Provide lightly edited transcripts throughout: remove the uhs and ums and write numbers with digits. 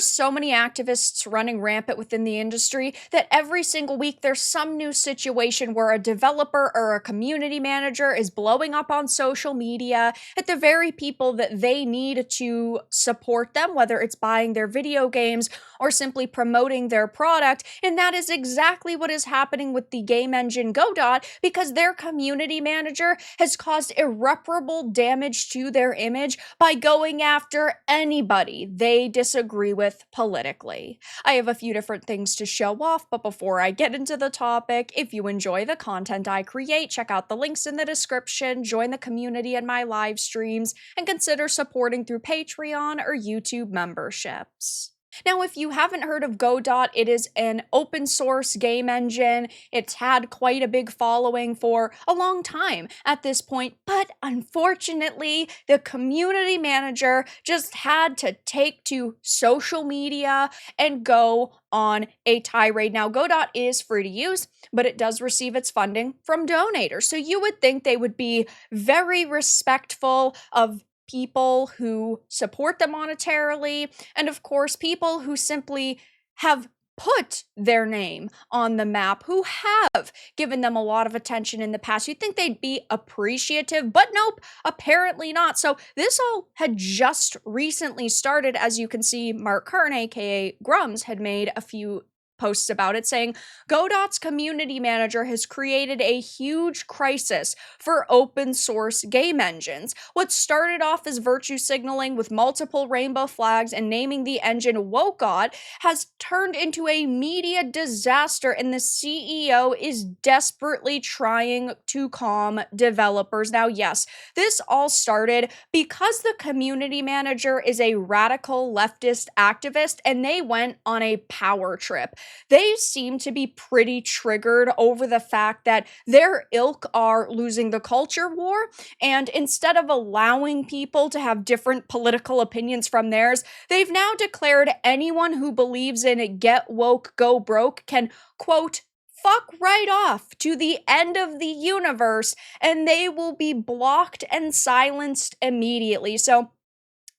are so many activists running rampant within the industry that every single week there's some new situation where a developer or a community manager is blowing up on social media at the very people that they need to support them, whether it's buying their video games or simply promoting their product. And that is exactly what is happening with the game engine Godot, because their community manager has caused irreparable damage to their image by going after anybody they disagree with politically. I have a few different things to show off, but before I get into the topic, if you enjoy the content I create, check out the links in the description, join the community in my live streams, and consider supporting through Patreon or YouTube memberships. Now, if you haven't heard of Godot, it is an open source game engine. It's had quite a big following for a long time at this point, but unfortunately, the community manager just had to take to social media and go on a tirade. Now, Godot is free to use, but it does receive its funding from donators. So you would think they would be very respectful of people who support them monetarily, and of course, people who simply have put their name on the map, who have given them a lot of attention in the past. You'd think they'd be appreciative, but nope, apparently not. So this all had just recently started. As you can see, Mark Kern, aka Grums, had made a few posts about it, saying Godot's community manager has created a huge crisis for open source game engines. What started off as virtue signaling with multiple rainbow flags and naming the engine WokeGod has turned into a media disaster, and the CEO is desperately trying to calm developers. Now, yes, this all started because the community manager is a radical leftist activist, and they went on a power trip. They seem to be pretty triggered over the fact that their ilk are losing the culture war, and instead of allowing people to have different political opinions from theirs, they've now declared anyone who believes in get woke, go broke can, quote, fuck right off to the end of the universe, and they will be blocked and silenced immediately. So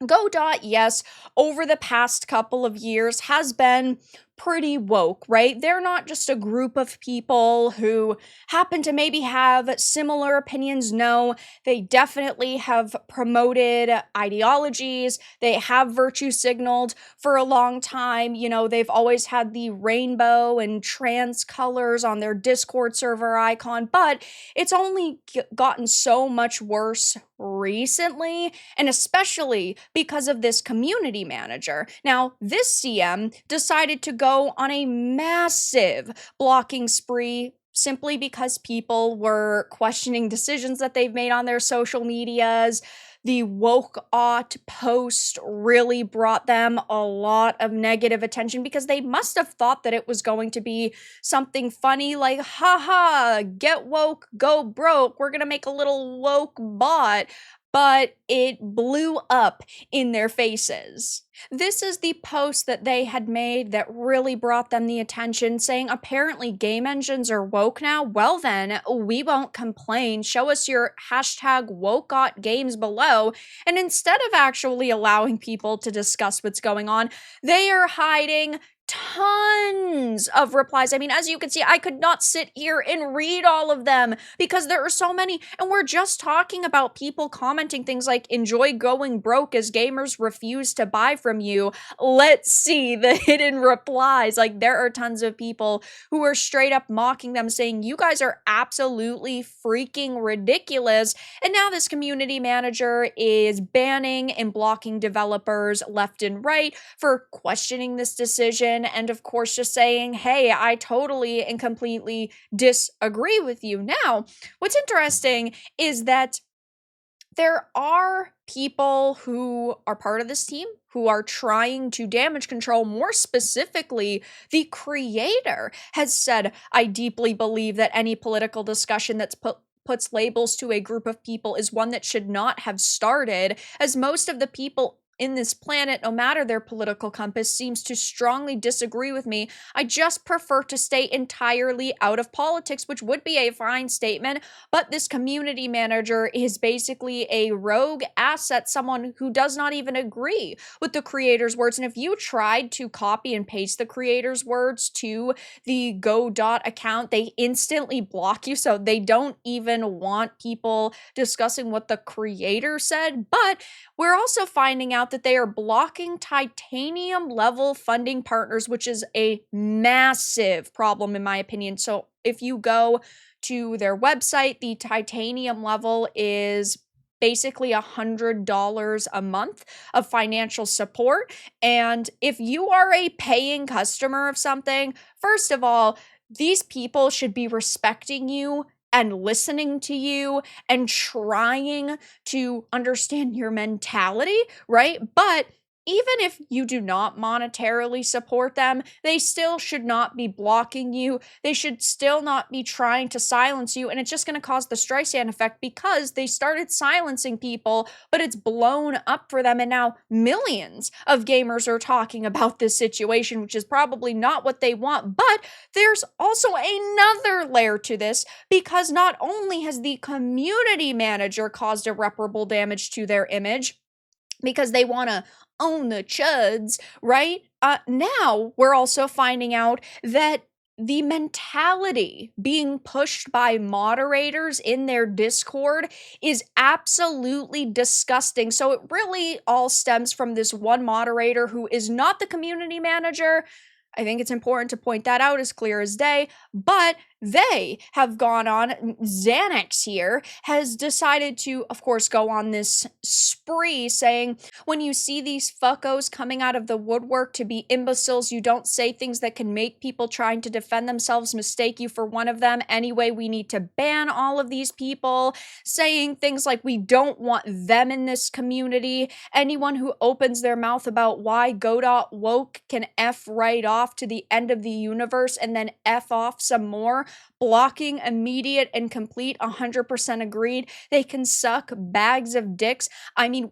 Godot, yes, over the past couple of years has been pretty woke, right? They're not just a group of people who happen to maybe have similar opinions. No, they definitely have promoted ideologies. They have virtue signaled for a long time. You know, they've always had the rainbow and trans colors on their Discord server icon, but it's only gotten so much worse recently, and especially because of this community manager. Now, this CM decided to go on a massive blocking spree simply because people were questioning decisions that they've made on their social medias. The woke ought post really brought them a lot of negative attention because they must have thought that it was going to be something funny like, haha, get woke, go broke, we're gonna make a little woke bot. But it blew up in their faces. This is the post that they had made that really brought them the attention, saying apparently game engines are woke now. Well then, we won't complain. Show us your hashtag wokeot games below. And instead of actually allowing people to discuss what's going on, they are hiding tons of replies. I mean, as you can see, I could not sit here and read all of them because there are so many, and we're just talking about people commenting things like, enjoy going broke as gamers refuse to buy from you. Let's see the hidden replies. Like, there are tons of people who are straight up mocking them, saying, you guys are absolutely freaking ridiculous. And now this community manager is banning and blocking developers left and right for questioning this decision, and of course just saying, hey, I totally and completely disagree with you. Now, what's interesting is that there are people who are part of this team who are trying to damage control. More specifically, the creator has said, I deeply believe that any political discussion that's puts labels to a group of people is one that should not have started, as most of the people in this planet, no matter their political compass, seems to strongly disagree with me. I just prefer to stay entirely out of politics, which would be a fine statement. But this community manager is basically a rogue asset, someone who does not even agree with the creator's words. And if you tried to copy and paste the creator's words to the Godot account, they instantly block you. So they don't even want people discussing what the creator said. But we're also finding out that they are blocking titanium level funding partners, which is a massive problem in my opinion. So if you go to their website, the titanium level is basically $100 a month of financial support. And if you are a paying customer of something, first of all, these people should be respecting you and listening to you and trying to understand your mentality, right? But even if you do not monetarily support them, they still should not be blocking you. They should still not be trying to silence you. And it's just going to cause the Streisand effect because they started silencing people, but it's blown up for them. And now millions of gamers are talking about this situation, which is probably not what they want. But there's also another layer to this because not only has the community manager caused irreparable damage to their image, because they want to own the chuds, right? Now we're also finding out that the mentality being pushed by moderators in their Discord is absolutely disgusting. So it really all stems from this one moderator who is not the community manager. I think it's important to point that out as clear as day, but they have gone on, Xanax here has decided to, of course, go on this spree saying, when you see these fuckos coming out of the woodwork to be imbeciles, you don't say things that can make people trying to defend themselves mistake you for one of them. Anyway, we need to ban all of these people, saying things like, we don't want them in this community. Anyone who opens their mouth about why Godot woke can F right off to the end of the universe and then F off some more. Blocking immediate and complete, 100% agreed. They can suck bags of dicks. I mean,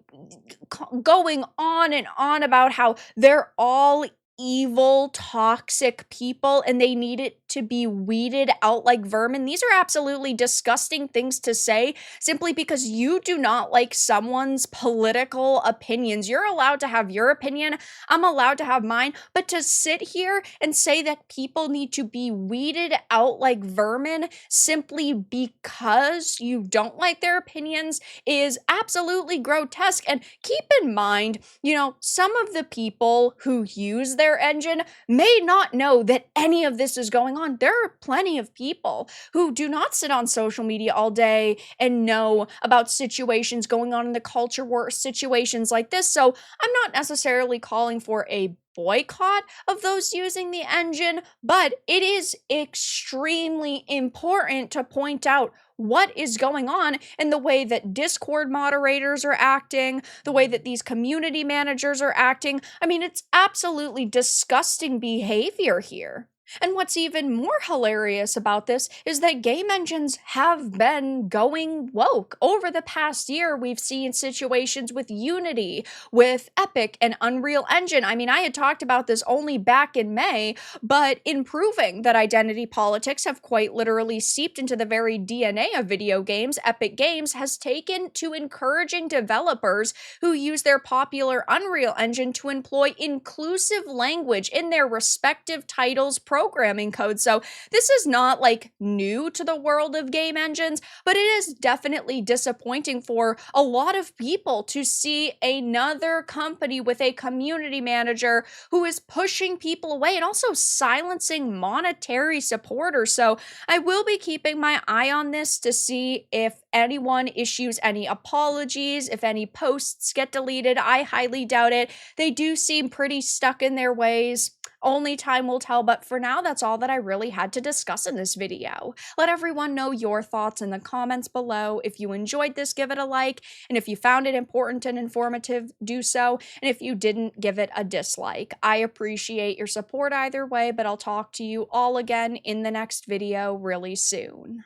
going on and on about how they're all evil, toxic people and they need it to be weeded out like vermin. These are absolutely disgusting things to say simply because you do not like someone's political opinions. You're allowed to have your opinion. I'm allowed to have mine. But to sit here and say that people need to be weeded out like vermin simply because you don't like their opinions is absolutely grotesque. And keep in mind, some of the people who use their engine may not know that any of this is going on. There are plenty of people who do not sit on social media all day and know about situations going on in the culture war, situations like this. So I'm not necessarily calling for a boycott of those using the engine, but it is extremely important to point out what is going on in the way that Discord moderators are acting, the way that these community managers are acting. I mean, it's absolutely disgusting behavior here. And what's even more hilarious about this is that game engines have been going woke. Over the past year, we've seen situations with Unity, with Epic, and Unreal Engine. I mean, I had talked about this only back in May, but in proving that identity politics have quite literally seeped into the very DNA of video games, Epic Games has taken to encouraging developers who use their popular Unreal Engine to employ inclusive language in their respective titles, programming code. So this is not like new to the world of game engines, but it is definitely disappointing for a lot of people to see another company with a community manager who is pushing people away and also silencing monetary supporters. So I will be keeping my eye on this to see if anyone issues any apologies, if any posts get deleted. I highly doubt it. They do seem pretty stuck in their ways. Only time will tell, but for now, that's all that I really had to discuss in this video. Let everyone know your thoughts in the comments below. If you enjoyed this, give it a like, and if you found it important and informative, do so, and if you didn't, give it a dislike. I appreciate your support either way, but I'll talk to you all again in the next video really soon.